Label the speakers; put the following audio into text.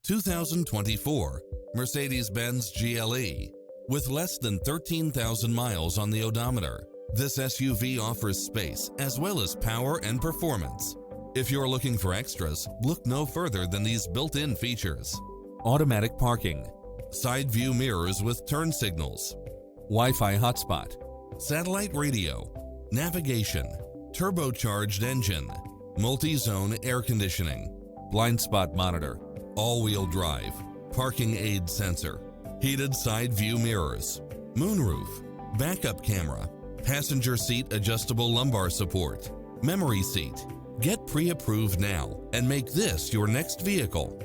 Speaker 1: 2024 Mercedes-Benz GLE. With less than 13,000 miles on the odometer, this SUV offers space as well as power and performance. If you're looking for extras, look no further than these built-in features: automatic parking, side view mirrors with turn signals, Wi-Fi hotspot, satellite radio, navigation, turbocharged engine, multi-zone air conditioning, blind spot monitor, all-wheel drive, parking aid sensor, heated side view mirrors, moonroof, backup camera, passenger seat adjustable lumbar support, memory seat. Get pre-approved now and make this your next vehicle.